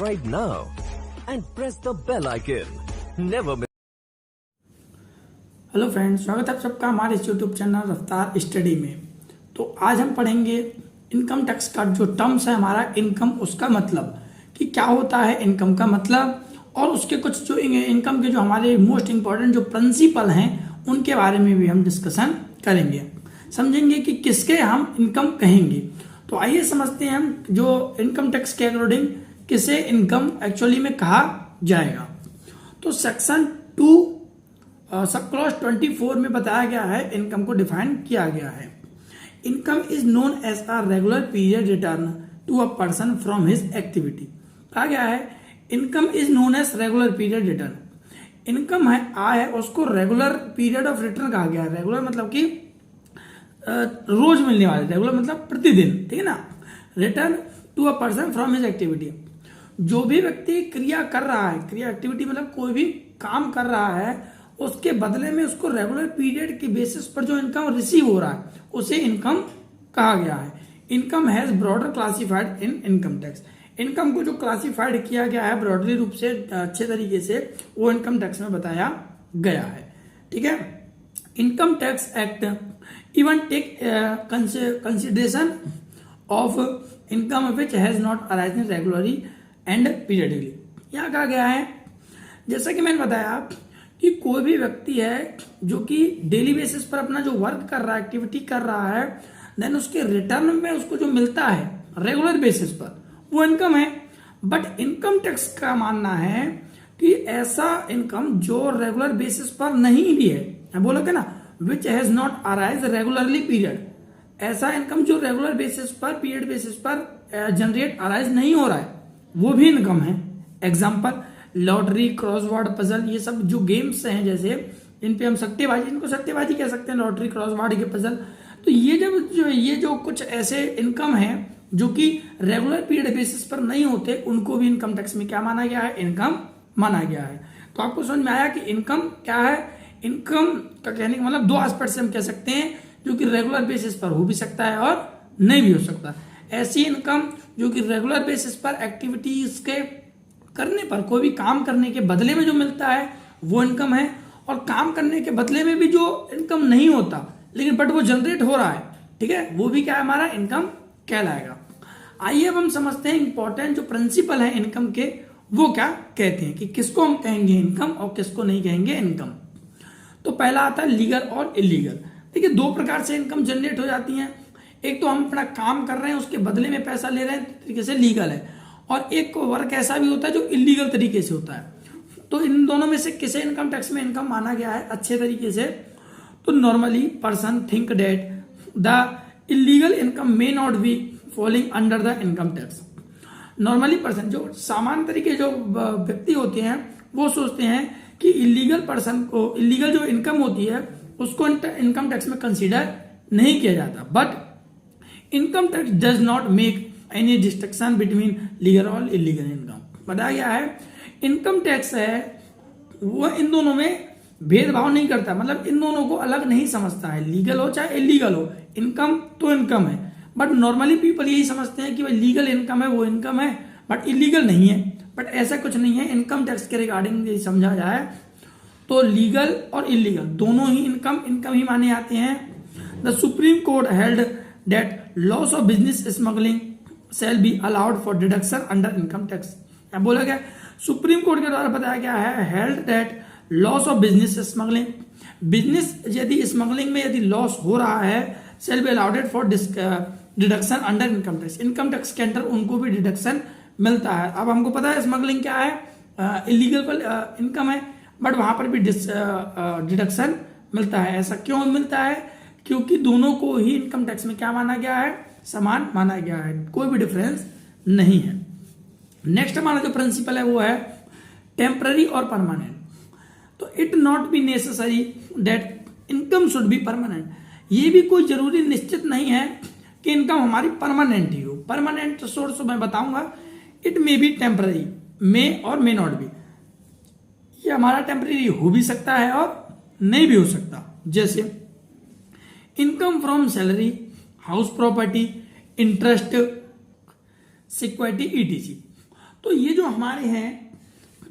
subscribe now and press the bell icon. Never miss. Hello friends, स्वागत है आप सबका हमारे इस यूट्यूब चैनल रफ्तार स्टडी में। तो आज हम पढ़ेंगे इनकम टैक्स का जो टर्म्स है हमारा इनकम, उसका मतलब कि क्या होता है इनकम का मतलब, और उसके कुछ जो इनकम के जो हमारे मोस्ट इंपॉर्टेंट जो प्रिंसिपल हैं उनके बारे में भी हम डिस्कशन करेंगे, समझेंगे कि किसके हम इनकम कहेंगे। तो आइए समझते हैं हम जो इनकम टैक्स के अकॉर्डिंग किसे इनकम एक्चुअली में कहा जाएगा। तो सेक्शन 2 सब क्लॉज 24 में बताया गया है, इनकम को डिफाइन किया गया है। Income is known as a regular period return to a person from his activity. कहा गया है income is known as regular period return. Income है आय है, उसको रेगुलर पीरियड ऑफ रिटर्न कहा गया है। रेगुलर मतलब कि रोज मिलने वाले, रेगुलर मतलब प्रतिदिन, ठीक है ना। Return to a person from his activity, जो भी व्यक्ति क्रिया कर रहा है, क्रिया एक्टिविटी मतलब कोई भी काम कर रहा है, उसके बदले में उसको रेगुलर पीरियड के बेसिस पर जो इनकम रिसीव हो रहा है उसे इनकम कहा गया है। Income has broader classified in income tax. Income को जो क्लासिफाइड किया गया है ब्रॉडली रूप से, अच्छे तरीके से, वो इनकम टैक्स में बताया गया है, ठीक है। Income tax act even take consideration of income which has not arisen regularly and periodically. यहाँ कहा गया है, जैसा कि मैंने बताया कि कोई भी व्यक्ति है जो कि डेली बेसिस पर अपना जो वर्क कर रहा है, एक्टिविटी कर रहा है, देन उसके रिटर्न में उसको जो मिलता है रेगुलर बेसिस पर वो इनकम है। बट इनकम टैक्स का मानना है कि ऐसा इनकम जो रेगुलर बेसिस पर नहीं भी है, बोलोगे ना विच has not arise regularly period, ऐसा इनकम जो रेगुलर बेसिस पर, पीरियड बेसिस पर जनरेट अराइज नहीं हो रहा है, वो भी इनकम है। एग्जाम्पल लॉटरी, क्रॉसवर्ड पजल, ये सब जो गेम्स हैं जैसे इन पे हम सट्टेबाजी, इनको सट्टेबाजी कह सकते हैं, लॉटरी, क्रॉसवर्ड के पजल। तो ये जो कुछ ऐसे इनकम है जो कि रेगुलर पीरियड बेसिस पर नहीं होते, उनको भी इनकम टैक्स में क्या माना गया है, इनकम माना गया है। तो आपको समझ में आया कि इनकम क्या है। इनकम का कहने का मतलब दो एस्पेक्ट से हम कह सकते हैं, जो कि रेगुलर बेसिस पर हो भी सकता है और नहीं भी हो सकता। ऐसी इनकम जो कि रेगुलर बेसिस पर एक्टिविटीज के करने पर, कोई भी काम करने के बदले में जो मिलता है वो इनकम है, और काम करने के बदले में भी जो इनकम नहीं होता लेकिन बट वो जनरेट हो रहा है, ठीक है, वो भी क्या है, हमारा इनकम कहलाएगा। आइए अब हम समझते हैं इंपॉर्टेंट जो प्रिंसिपल है इनकम के, वो क्या कहते हैं कि किसको हम कहेंगे इनकम और किसको नहीं कहेंगे इनकम। तो पहला आता है लीगल और इलीगल। देखिए दो प्रकार से इनकम जनरेट हो जाती है। एक तो हम अपना काम कर रहे हैं, उसके बदले में पैसा ले रहे हैं, तरीके से लीगल है, और एक वर्क ऐसा भी होता है जो इलीगल तरीके से होता है। तो इन दोनों में से किसे इनकम टैक्स में इनकम माना गया है अच्छे तरीके से, तो normally person think that the illegal income may not be falling under the income tax. Normally person, जो सामान्य तरीके जो व्यक्ति होते हैं, वो सोचते हैं कि इलीगल पर्सन को, इलीगल जो इनकम होती है उसको इनकम टैक्स में कंसीडर नहीं किया जाता। But income tax does not make any distinction between legal और इलीगल इनकम। बताया गया है इनकम टैक्स है वो इन दोनों में भेदभाव नहीं करता, मतलब इन दोनों को अलग नहीं समझता है, लीगल हो चाहे इलीगल हो, इनकम तो इनकम है। बट नॉर्मली पीपल यही समझते हैं कि भाई लीगल इनकम है वो इनकम है, बट इलीगल नहीं है। बट ऐसा कुछ नहीं है। इनकम टैक्स के रिगार्डिंग यदि समझा जाए तो लीगल और इलीगल दोनों ही इनकम ही माने जाते हैं। The supreme court held that loss of business smuggling shall be allowed for deduction under income tax। बोला गया सुप्रीम कोर्ट के द्वारा बताया गया है, held that loss of business smuggling, business यदि स्मगलिंग में यदि लॉस हो रहा है, shall be allowed for deduction under income tax. Income tax के अंडर उनको भी डिडक्शन मिलता है। अब हमको पता है स्मगलिंग क्या है, इलीगल इनकम है, बट वहां पर भी डिडक्शन मिलता है। ऐसा क्यों मिलता है? क्योंकि दोनों को ही इनकम टैक्स में क्या माना गया है, समान माना गया है, कोई भी डिफरेंस नहीं है। नेक्स्ट हमारा जो प्रिंसिपल है वो है टेम्पररी और परमानेंट। तो it not be necessary that income should be permanent. ये भी कोई जरूरी निश्चित नहीं है कि इनकम हमारी परमानेंट ही हो। परमानेंट सोर्स मैं बताऊंगा, इट मे बी टेम्पररी, मे और मे नॉट बी। ये हमारा टेम्पररी हो भी सकता है और नहीं भी हो सकता। जैसे income from salary, house property, interest, security, etc. तो ये जो हमारे हैं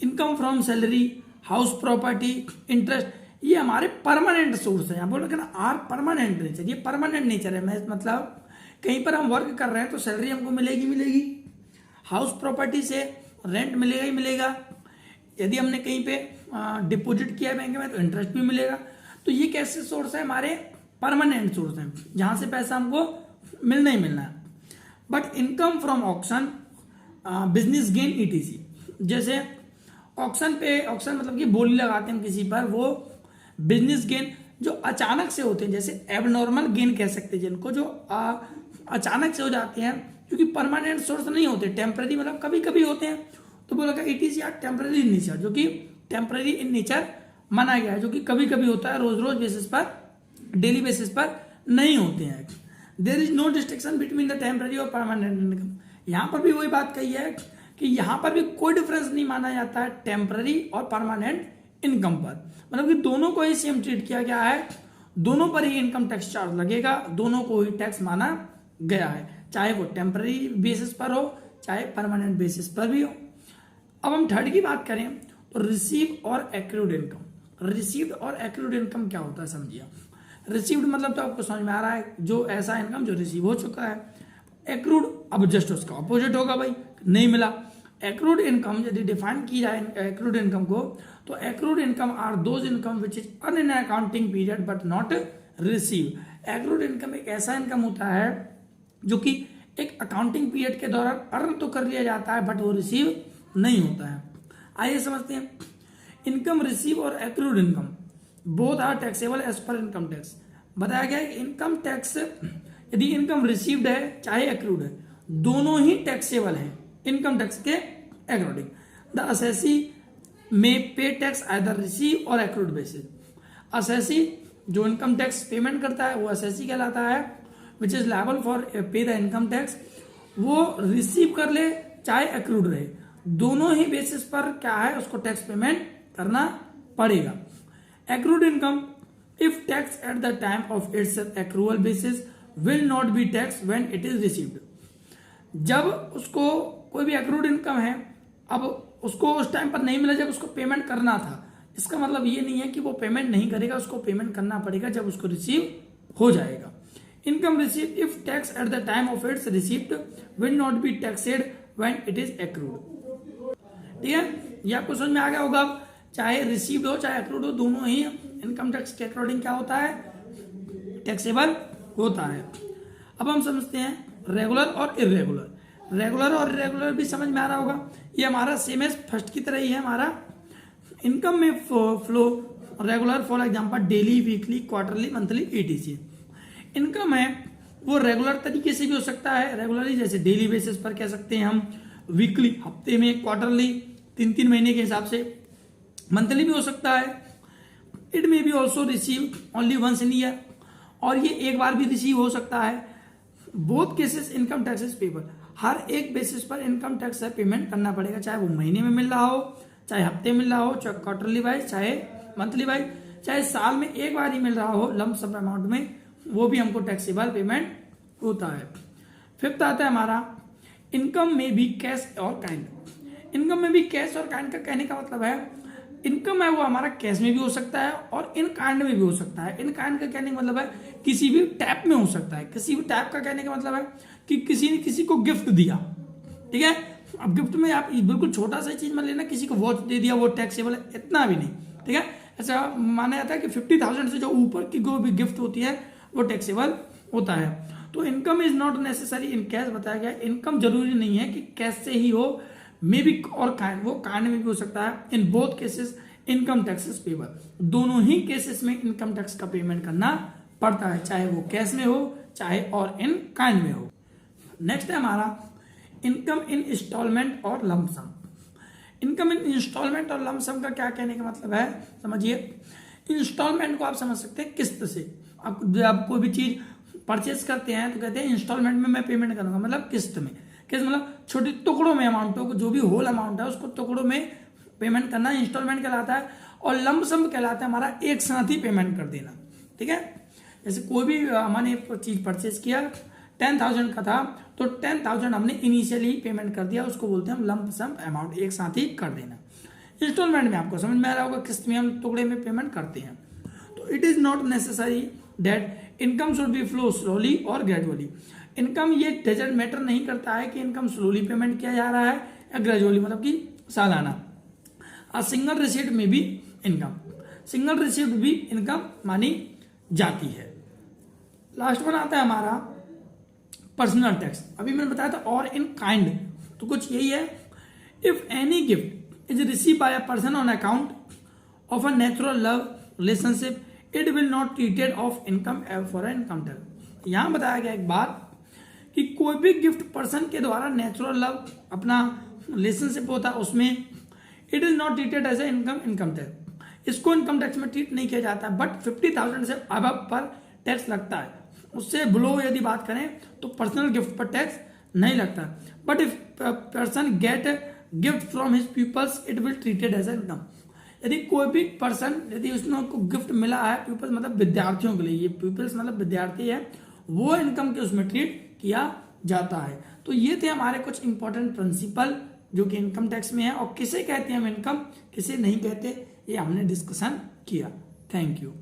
income from salary, house property, interest, ये हमारे परमानेंट सोर्स है। बोलो कि ना आर परमानेंट नेचर, ये परमानेंट नेचर है। मैं मतलब कहीं पर हम वर्क कर रहे हैं तो सैलरी हमको मिलेगी, हाउस प्रॉपर्टी से रेंट मिलेगा ही मिलेगा, यदि हमने कहीं पे डिपॉजिट किया है बैंक में तो इंटरेस्ट भी मिलेगा। तो ये कैसे सोर्स है? हमारे परमानेंट सोर्स हैं, जहां से पैसा हमको मिलना ही मिलना है। But income from auction, business gain, etc, जैसे ऑक्शन मतलब कि बोली लगाते हैं हम किसी पर, वो बिजनेस गेन जो अचानक से होते हैं, जैसे एबनॉर्मल गेन कह सकते हैं जिनको, जो अचानक से हो जाते हैं, क्योंकि परमानेंट सोर्स नहीं होते, टेम्पररी मतलब कभी कभी होते हैं। तो बोला ईटीसी या टेम्पररी इन नेचर, जो कि टेम्पररी इन नेचर माना गया है, जो कि कभी कभी होता है, रोज रोज बेसिस पर, डेली बेसिस पर नहीं होते हैं। There is no distinction between the temporary और परमानेंट इनकम। यहाँ पर भी वही बात कही है कि यहाँ पर भी कोई डिफरेंस नहीं माना जाता है टेम्पररी और परमानेंट इनकम पर, मतलब कि दोनों को ही सेम ट्रीट किया गया है, दोनों पर ही इनकम टैक्स चार्ज लगेगा, दोनों को ही टैक्स माना गया है, चाहे वो टेम्पररी बेसिस पर हो चाहे परमानेंट बेसिस पर भी हो। अब हम थर्ड की बात करें तो रिसीव और एक्रूड इनकम। रिसीव्ड और एक्रूड इनकम क्या होता है समझिए। रिसीव्ड मतलब तो आपको समझ में आ रहा है, जो ऐसा इनकम जो रिसीव हो चुका है। एक्रूड अब जस्ट उसका ऑपोजिट होगा, भाई नहीं मिला। एक्रूड इनकम यदि डिफाइन की जाए एक्रूड इनकम को, तो accrued income are those income which is earn in accounting period but not receive. Accrued income एक ऐसा इनकम होता है जो कि एक अकाउंटिंग पीरियड के दौरान अर्न तो कर लिया जाता है बट वो रिसीव नहीं होता है। आइए समझते हैं। इनकम रिसीव और accrued income both are taxable as per income tax. बताया गया है कि इनकम टैक्स यदि इनकम रिसीव्ड है चाहे एक्रूड है, दोनों ही टैक्सेबल है इनकम टैक्स के according. The assessee may pay tax either receive और एक्रूड बेसिस। असेसी जो इनकम टैक्स पेमेंट करता है वो असेसी कहलाता है, which is liable for pay the income tax. वो रिसीव कर ले चाहे एक्रूड रहे, दोनों ही बेसिस पर क्या है उसको टैक्स पेमेंट करना पड़ेगा। Accrued income if tax at the time of its accrual basis will not be tax when it is received. जब उसको कोई भी एक्रूड इनकम है, अब उसको उस टाइम पर नहीं मिला जब उसको पेमेंट करना था, इसका मतलब ये नहीं है कि वो पेमेंट नहीं करेगा, उसको पेमेंट करना पड़ेगा जब उसको रिसीव हो जाएगा। Income receive if tax at the time of its received will not be taxed when it is accrued. ठीक है, ये आपको समझ में आ गया होगा। चाहे रिसीव्ड हो चाहे एक्रूड हो, दोनों ही इनकम टैक्स के अकॉर्डिंग क्या होता है, टैक्सेबल होता है। अब हम समझते हैं रेगुलर और इरेगुलर। रेगुलर और इरेगुलर भी समझ में आ रहा होगा, ये हमारा सेम एज फर्स्ट की तरह ही है। हमारा इनकम में flow regular for example daily, weekly, quarterly, monthly, etc. Income है वो रेगुलर तरीके से भी हो सकता है, रेगुलरली जैसे डेली बेसिस पर कह सकते हैं हम, वीकली हफ्ते में, क्वार्टरली 3-3 महीने के हिसाब से, मंथली भी हो सकता है। It may be also receive only once in year, और ये एक बार भी रिसीव हो सकता है। Both cases income tax is payable. हर एक बेसिस पर इनकम टैक्स है पेमेंट करना पड़ेगा, चाहे वो महीने में मिल रहा हो, चाहे हफ्ते मिल रहा हो, चाहे क्वार्टरली वाइज, चाहे मंथली वाइज, चाहे साल में एक बार ही मिल रहा हो लंप सम अमाउंट में, वो भी हमको टैक्सेबल पेमेंट होता है। फिफ्थ आता है हमारा इनकम में भी कैश और काइंड। इनकम में भी कैश और काइंड का कहने का मतलब है इनकम है वो हमारा कैश में भी हो सकता है और इन काइंड में भी हो सकता है। इन काइंड का कहने का मतलब है किसी भी टाइप में हो सकता है। किसी भी टाइप का कहने का मतलब है कि किसी ने किसी को गिफ्ट दिया, ठीक है। अब गिफ्ट में आप बिल्कुल छोटा सा चीज मत लेना, किसी को वॉच दे दिया वो टैक्सेबल है, इतना भी नहीं, ठीक है। ऐसा माना जाता है कि 50,000 से जो ऊपर की कोई भी गिफ्ट होती है वो टैक्सेबल होता है। तो income is not necessary in cash. बताया गया इनकम जरूरी नहीं है कि कैश से ही हो, मे बी और काइंड, वो काइंड में भी हो सकता है। In both cases income tax is payable. दोनों ही केसेस में इनकम टैक्स का पेमेंट करना पड़ता है, चाहे वो कैश में हो चाहे और इन काइंड में हो। नेक्स्ट है हमारा इनकम इन इंस्टॉलमेंट और लमसम। इनकम इन इंस्टॉलमेंट और लमसम का क्या कहने का मतलब है समझिए। इंस्टॉलमेंट को आप समझ सकते हैं किस्त से। आप कोई भी चीज परचेज करते हैं तो कहते हैं इंस्टॉलमेंट में मैं पेमेंट करूंगा, मतलब किस्त में। किस्त मतलब छोटे टुकड़ों में अमाउंटों को, जो भी होल अमाउंट है उसको टुकड़ों में पेमेंट करना इंस्टॉलमेंट कहलाता है। और लमसम कहलाता है हमारा एक साथ ही पेमेंट कर देना, ठीक है। जैसे कोई भी हमने चीज परचेज किया, 10,000 का था तो 10,000 हमने इनिशियली पेमेंट कर दिया, उसको बोलते हैं हम लंप सम अमाउंट, एक साथ ही कर देना। इंस्टॉलमेंट में आपको समझ में आ रहा होगा, किस्त में हम टुकड़े में पेमेंट करते हैं। तो it is not necessary that income should be flow slowly और ग्रेजुअली। इनकम ये डजंट मैटर नहीं करता है कि इनकम स्लोली पेमेंट किया जा रहा है या ग्रेजुअली, मतलब कि सालाना। सिंगल रिसीट में भी इनकम, सिंगल रिसीट भी इनकम मानी जाती है। लास्ट वन आता है हमारा पर्सनल टैक्स। अभी मैंने बताया था और इन काइंड, तो कुछ यही है, if any gift is receive by a person on account of a natural love relationship it will not treated of income for income tax. यहां बताया गया एक बात कि कोई भी गिफ्ट पर्सन के द्वारा नेचुरल लव अपना रिलेशनशिप होता है उसमें it is not treated as a income tax, इसको इनकम टैक्स में ट्रीट नहीं किया जाता है। बट 50,000 से अब पर टैक्स लगता है। उससे बिलो यदि बात करें तो पर्सनल गिफ्ट पर टैक्स नहीं लगता। But if person get gift from his peoples it will treated as income. यदि कोई भी पर्सन, यदि उसको गिफ्ट मिला है, पीपल्स मतलब विद्यार्थियों के लिए, ये पीपल्स मतलब विद्यार्थी है, वो इनकम के उसमें ट्रीट किया जाता है। तो ये थे हमारे कुछ इंपॉर्टेंट प्रिंसिपल जो कि इनकम टैक्स में है, और किसे कहते हैं हम इनकम, किसे नहीं कहते, ये हमने डिस्कशन किया। Thank you.